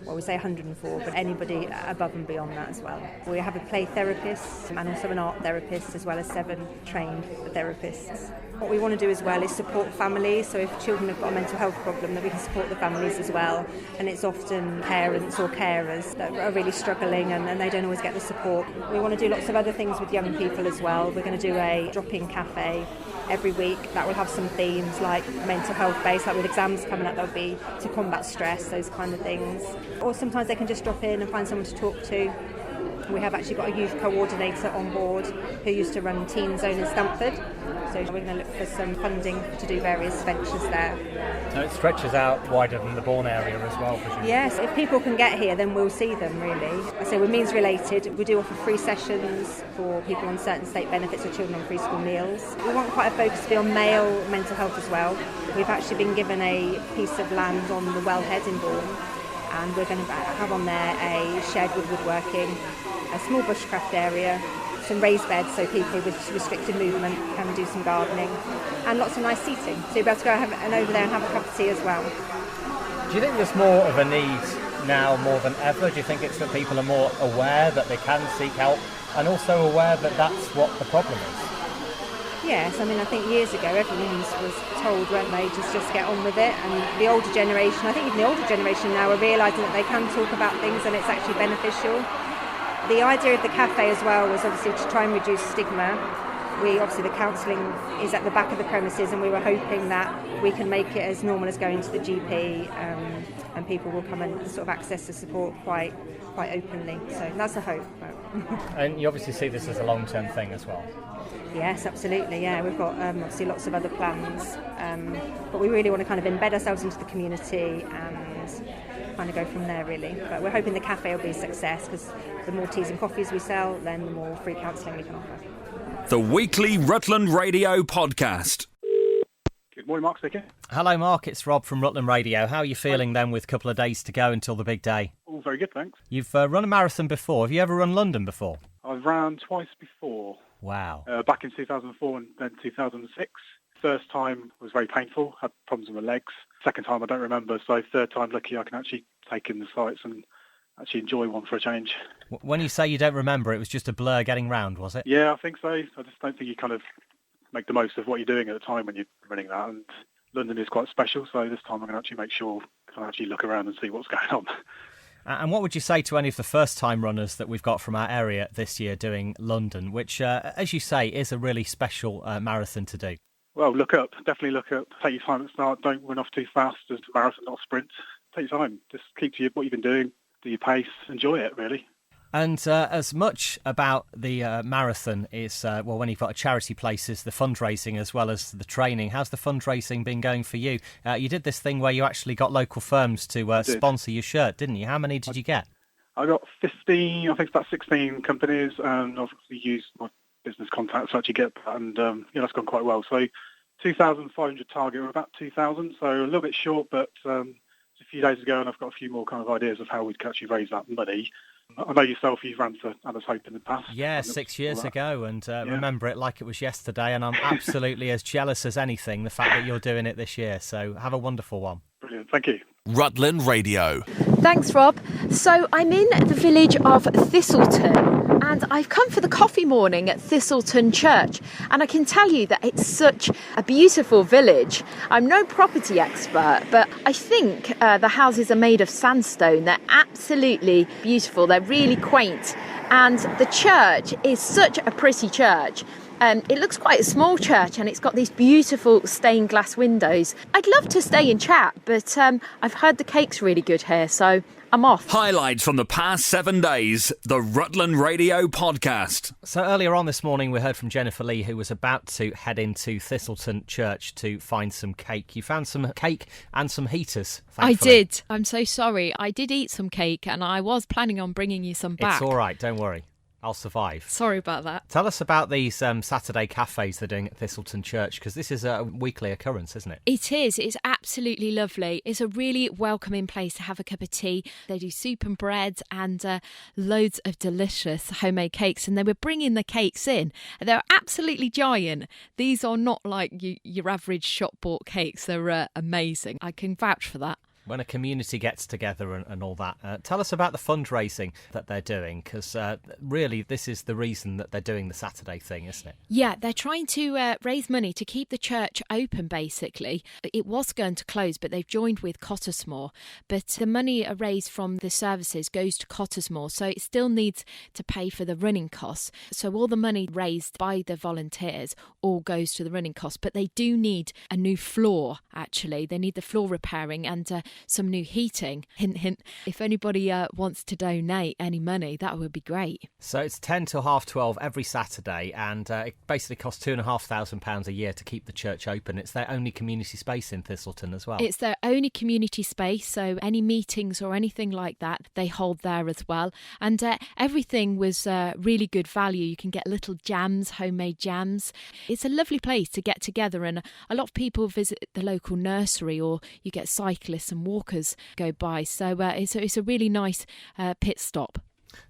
we say 104, but anybody above and beyond that as well. We have a play therapist and also an art therapist, as well as 7 trained therapists. What we want to do as well is support families, so if children have got a mental health problem, that we can support the families as well. And it's often parents or carers that are really struggling and they don't always get the support. We want to do lots of other things with young people as well. We're going to do a drop-in cafe every week that will have some themes like mental health based, like with exams coming up, there'll be to combat stress, those kind of things. Or sometimes they can just drop in and find someone to talk to. We have actually got a youth coordinator on board who used to run Teen Zone in Stamford. So we're going to look for some funding to do various ventures there. So it stretches out wider than the Bourne area as well, presumably? Yes, if people can get here, then we'll see them, really. So we're means related. We do offer free sessions for people on certain state benefits or children on free school meals. We want quite a focus to be on male mental health as well. We've actually been given a piece of land on the Wellhead in Bourne, and we're going to have on there a shed with woodworking, a small bushcraft area, some raised beds so people with restricted movement can do some gardening, and lots of nice seating. So you'll be able to go over there and have a cup of tea as well. Do you think there's more of a need now more than ever? Do you think it's that people are more aware that they can seek help and also aware that that's what the problem is? Yes, I mean, I think years ago everyone was told, weren't they, just get on with it, and the older generation, I think even the older generation now are realising that they can talk about things and it's actually beneficial. The idea of the cafe as well was obviously to try and reduce stigma. The counselling is at the back of the premises, and we were hoping that we can make it as normal as going to the GP, and people will come and sort of access the support quite openly. So that's the hope. And you obviously see this as a long-term thing as well. Yes, absolutely. Yeah, we've got obviously lots of other plans, but we really want to kind of embed ourselves into the community and kind of go from there, really. But we're hoping the cafe will be a success, because the more teas and coffees we sell, then the more free counselling we can offer. The weekly Rutland Radio podcast. Good morning, Mark speaking. Hello, Mark. It's Rob from Rutland Radio. How are you feeling then with a couple of days to go until the big day? All very good, thanks. You've run a marathon before. Have you ever run London before? I've ran twice before. Wow. Back in 2004 and then 2006. First time was very painful, had problems with my legs. Second time I don't remember, so third time lucky I can actually take in the sights and actually enjoy one for a change. When you say you don't remember, it was just a blur getting round, was it? Yeah, I think so. I just don't think you kind of make the most of what you're doing at the time when you're running that, and London is quite special, so this time I'm going to actually make sure I can actually look around and see what's going on. And what would you say to any of the first-time runners that we've got from our area this year doing London, which, as you say, is a really special marathon to do? Well, look up. Definitely look up. Take your time at the start. Don't run off too fast. It's a marathon, not a sprint. Take your time. Just keep to what you've been doing. Do your pace. Enjoy it, really. And as much about the marathon is, when you've got a charity place, is the fundraising as well as the training. How's the fundraising been going for you? You did this thing where you actually got local firms to sponsor your shirt, didn't you? How many did you get? I got 15, I think it's about 16 companies, and obviously used my business contacts to actually get that, and that's gone quite well. So 2,500 target, we're about 2,000, so a little bit short, but it's a few days ago, and I've got a few more kind of ideas of how we could actually raise that money. I know yourself, you've ran for Anna's Hope in the past. Yeah, 6 years ago, and remember it like it was yesterday, and I'm absolutely as jealous as anything, the fact that you're doing it this year, so have a wonderful one. Brilliant, thank you. Rutland Radio. Thanks, Rob. So I'm in the village of Thistleton, and I've come for the coffee morning at Thistleton Church, and I can tell you that it's such a beautiful village. I'm no property expert, but I think the houses are made of sandstone. They're absolutely beautiful. They're really quaint, and the church is such a pretty church. It looks quite a small church, and it's got these beautiful stained glass windows. I'd love to stay and chat, but I've heard the cake's really good here, so I'm off. Highlights from the past 7 days, the Rutland Radio Podcast. So earlier on this morning we heard from Jennifer Lee, who was about to head into Thistleton Church to find some cake. You found some cake and some heaters, thankfully. I did. I'm so sorry. I did eat some cake and I was planning on bringing you some back. It's all right, don't worry. I'll survive. Sorry about that. Tell us about these Saturday cafes they're doing at Thistleton Church, because this is a weekly occurrence, isn't it? It is. It's absolutely lovely. It's a really welcoming place to have a cup of tea. They do soup and bread and loads of delicious homemade cakes, and they were bringing the cakes in. They're absolutely giant. These are not like your average shop-bought cakes. They're amazing. I can vouch for that. When a community gets together and all that, tell us about the fundraising that they're doing, because really this is the reason that they're doing the Saturday thing, isn't it? Yeah, they're trying to raise money to keep the church open, basically. It was going to close, but they've joined with Cottesmore. But the money raised from the services goes to Cottesmore, so it still needs to pay for the running costs. So all the money raised by the volunteers all goes to the running costs. But they do need a new floor, actually. They need the floor repairing and some new heating. Hint, hint. If anybody wants to donate any money, that would be great. So it's 10 till 12:30 every Saturday, and it basically costs £2,500 a year to keep the church open. It's their only community space in Thistleton as well. It's their only community space, so any meetings or anything like that, they hold there as well. And everything was really good value. You can get little jams, homemade jams. It's a lovely place to get together, and a lot of people visit the local nursery, or you get cyclists and walkers go by. So it's a really nice pit stop.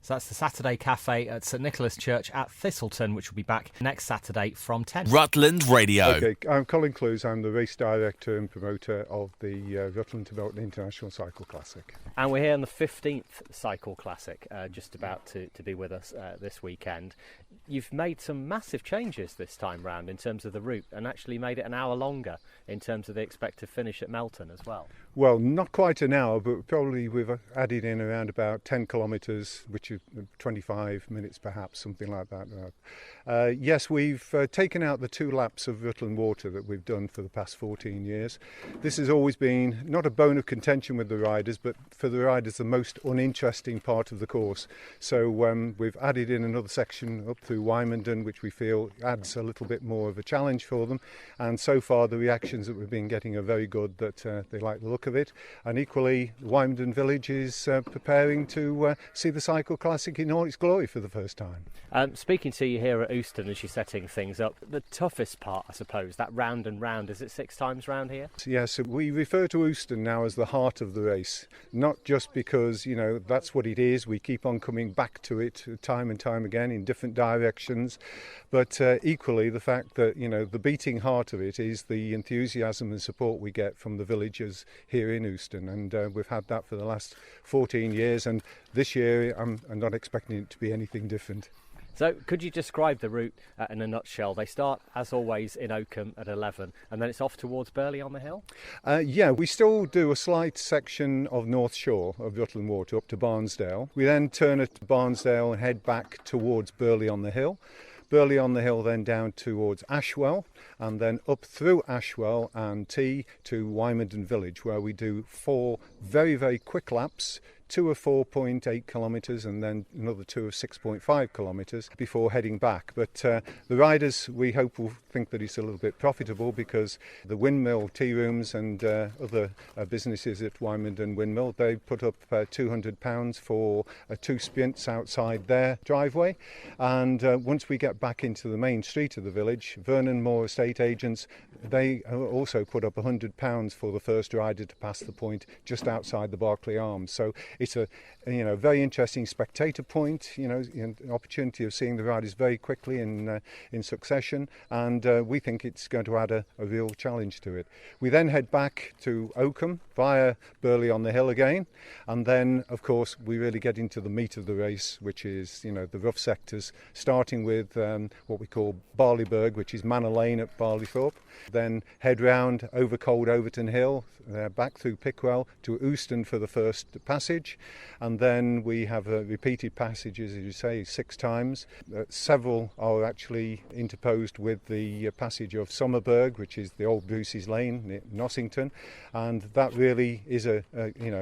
So that's the Saturday Cafe at St Nicholas Church at Thistleton, which will be back next Saturday from 10. Rutland Radio. Okay, I'm Colin Clues. I'm the race director and promoter of the Rutland International Cycle Classic. And we're here on the 15th Cycle Classic, just about to be with us this weekend. You've made some massive changes this time round in terms of the route, and actually made it an hour longer in terms of the expected finish at Melton as well. Well, not quite an hour, but probably we've added in around about 10 kilometres, which is 25 minutes perhaps, something like that. Yes, we've taken out the 2 laps of Rutland Water that we've done for the past 14 years. This has always been not a bone of contention with the riders, but for the riders the most uninteresting part of the course. So we've added in another section up through Wymondon, which we feel adds a little bit more of a challenge for them. And so far the reactions that we've been getting are very good, that they like the look of it. And equally, Wymondon Village is preparing to see the Cycle Classic in all its glory for the first time. Speaking to you here at Euston as you're setting things up, the toughest part, I suppose, that round and round, is it 6 times round here? Yes, we refer to Euston now as the heart of the race, not just because, you know, that's what it is. We keep on coming back to it time and time again in different directions, but equally the fact that, you know, the beating heart of it is the enthusiasm and support we get from the villagers here in Euston, and we've had that for the last 14 years, and this year I'm not expecting it to be anything different. So could you describe the route in a nutshell? They start, as always, in Oakham at 11, and then it's off towards Burley on the Hill? Yeah, we still do a slight section of North Shore of Rutland Water up to Barnsdale. We then turn at Barnsdale and head back towards Burley on the Hill. Burley on the Hill then down towards Ashwell, and then up through Ashwell and to Wymondon Village, where we do 4 very, very quick laps, 2 of 4.8 kilometres and then another 2 of 6.5 kilometres before heading back. But the riders, we hope, will think that it's a little bit profitable, because the Windmill Tea Rooms and other businesses at Wymondon Windmill, they put up £200 for 2 sprints outside their driveway. And once we get back into the main street of the village, Vernon Moore estate agents, they also put up £100 for the first rider to pass the point just outside the Berkeley Arms. So it's a very interesting spectator point, an opportunity of seeing the riders very quickly in succession, and we think it's going to add a real challenge to it. We then head back to Oakham via Burley on the Hill again, and then of course we really get into the meat of the race, which is the rough sectors, starting with what we call Barleyburg, which is Manor Lane at Barleythorpe. then head round over Cold Overton Hill, back through Pickwell to Euston for the first passage, and then we have repeated passages, as you say, 6 times. Several are actually interposed with the passage of Sommerberg, which is the old Bruce's Lane near Nossington, and that really is a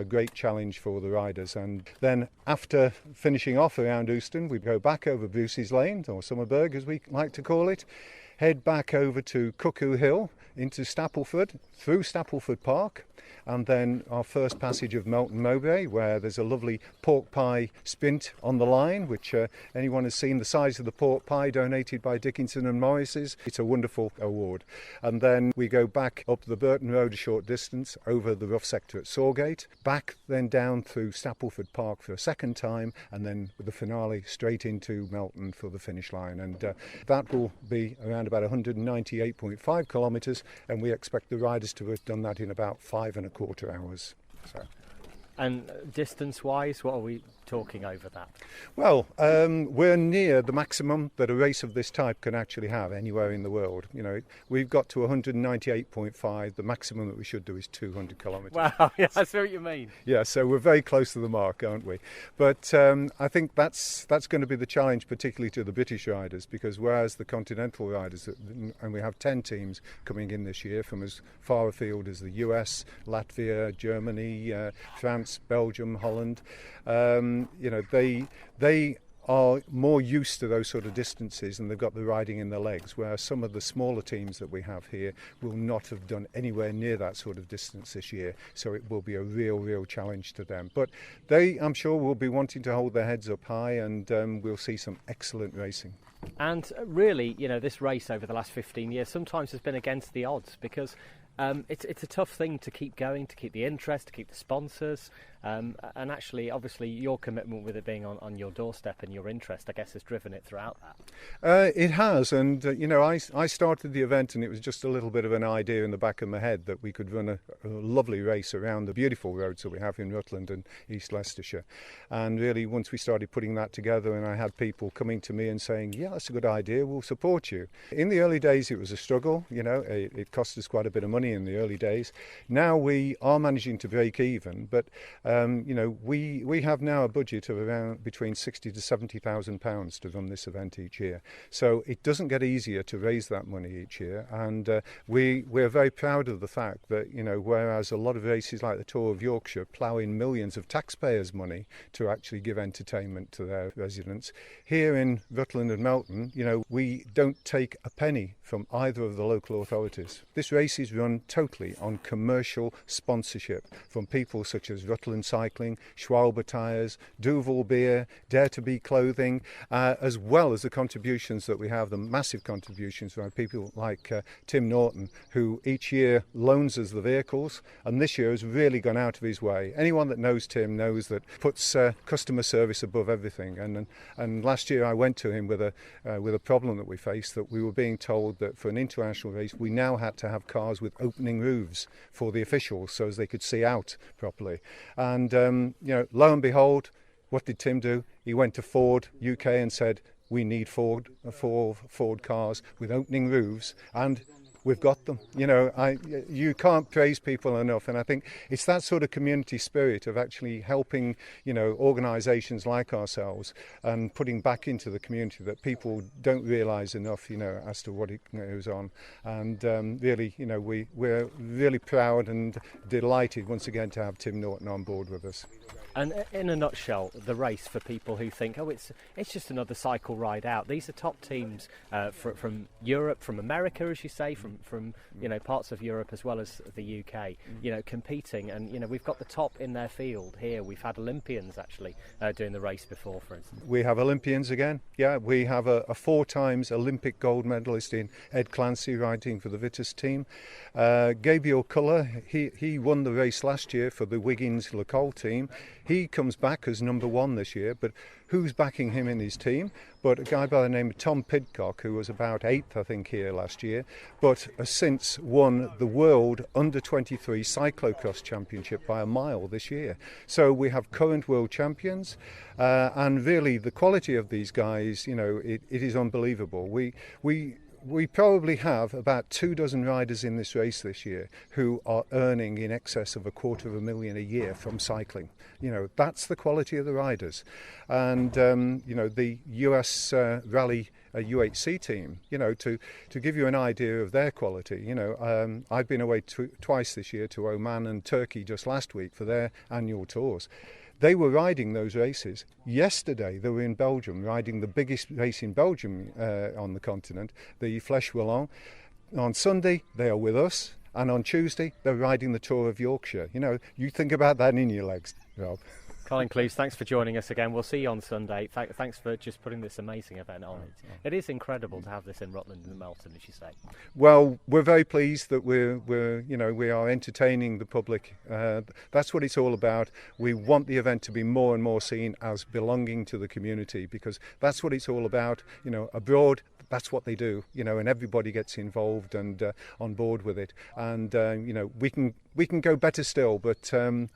great challenge for the riders. And then after finishing off around Euston, we go back over Bruce's Lane, or Sommerberg as we like to call it, head back over to Cuckoo Hill into Stapleford, through Stapleford Park, and then our first passage of Melton Mowbray, where there's a lovely pork pie spint on the line, which anyone has seen the size of the pork pie donated by Dickinson and Morris's. It's a wonderful award. And then we go back up the Burton Road a short distance, over the rough sector at Sawgate, back then down through Stapleford Park for a second time, and then with the finale straight into Melton for the finish line. And that will be around about 198.5 kilometres, and we expect the riders to have done that in about 5.25 hours. So. And distance-wise, what are we talking over that? Well, we're near the maximum that a race of this type can actually have anywhere in the world. You know, we've got to 198.5. The maximum that we should do is 200 kilometres. Wow, yeah, I see what you mean. Yeah, so we're very close to the mark, aren't we? But I think that's going to be the challenge, particularly to the British riders, because whereas the continental riders, and we have 10 teams coming in this year from as far afield as the US, Latvia, Germany, France, Belgium, Holland, they are more used to those sort of distances, and they've got the riding in their legs, whereas some of the smaller teams that we have here will not have done anywhere near that sort of distance this year, so it will be a real challenge to them. But they, I'm sure, will be wanting to hold their heads up high, and we'll see some excellent racing. And really, this race over the last 15 years sometimes has been against the odds, because it's a tough thing to keep going, to keep the interest, to keep the sponsors, and actually, obviously, your commitment with it being on your doorstep and your interest, I guess, has driven it throughout that. It has, and I started the event, and it was just a little bit of an idea in the back of my head that we could run a lovely race around the beautiful roads that we have in Rutland and East Leicestershire. And really, once we started putting that together, and I had people coming to me and saying, yeah, that's a good idea, we'll support you. In the early days, it was a struggle, it cost us quite a bit of money in the early days. Now we are managing to break even, but we have now a budget of around between £60,000 to £70,000 to run this event each year. So it doesn't get easier to raise that money each year, and we're very proud of the fact that whereas a lot of races like the Tour of Yorkshire plough in millions of taxpayers' money to actually give entertainment to their residents, here in Rutland and Melton, we don't take a penny from either of the local authorities. This race is run totally on commercial sponsorship from people such as Rutland Cycling, Schwalbe Tyres, Duvel Beer, Dare to Be Clothing, as well as the contributions that we have, the massive contributions from people like Tim Norton, who each year loans us the vehicles, and this year has really gone out of his way. Anyone that knows Tim knows that puts customer service above everything, and last year I went to him with a problem that we faced, that we were being told that for an international race we now had to have cars with opening roofs for the officials so as they could see out properly. And lo and behold, what did Tim do? He went to Ford UK and said, we need Ford cars with opening roofs, and we've got them. You can't praise people enough, and I think it's that sort of community spirit of actually helping, organisations like ourselves and putting back into the community that people don't realise enough, as to what it goes on. And really, we're really proud and delighted once again to have Tim Norton on board with us. And in a nutshell, the race for people who think, it's just another cycle ride out. These are top teams from Europe, from America, as you say, from parts of Europe as well as the UK, competing. And we've got the top in their field here. We've had Olympians actually doing the race before, for instance. We have Olympians again. Yeah, we have a 4 times Olympic gold medalist in Ed Clancy riding for the Vitus team. Gabriel Culler, he won the race last year for the Wiggins Lacole team. He comes back as number 1 this year, but who's backing him in his team? But a guy by the name of Tom Pidcock, who was about 8th, I think, here last year, but has since won the World Under-23 Cyclocross Championship by a mile this year. So we have current world champions, and really the quality of these guys, it is unbelievable. We probably have about 24 riders in this race this year who are earning in excess of $250,000 a year from cycling. That's the quality of the riders. And, the US Rally UHC team, to give you an idea of their quality, I've been away twice this year to Oman and Turkey just last week for their annual tours. They were riding those races. Yesterday, they were in Belgium, riding the biggest race in Belgium on the continent, the Flèche Wallonne. On Sunday, they are with us, and on Tuesday, they're riding the Tour of Yorkshire. You think about that in your legs, Rob. Colin Cleves, thanks for joining us again. We'll see you on Sunday. Thanks for just putting this amazing event on. It is incredible to have this in Rutland and Melton, as you say. Well, we're very pleased that we are entertaining the public. That's what it's all about. We want the event to be more and more seen as belonging to the community, because that's what it's all about. Abroad, that's what they do. And everybody gets involved and on board with it. And we can go better still, but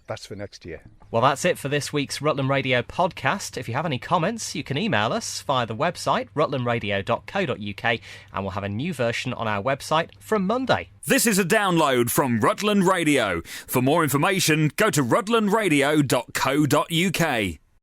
that's for next year. Well, that's it for this week's Rutland Radio podcast. If you have any comments, you can email us via the website rutlandradio.co.uk, and we'll have a new version on our website from Monday. This is a download from Rutland Radio. For more information, go to rutlandradio.co.uk.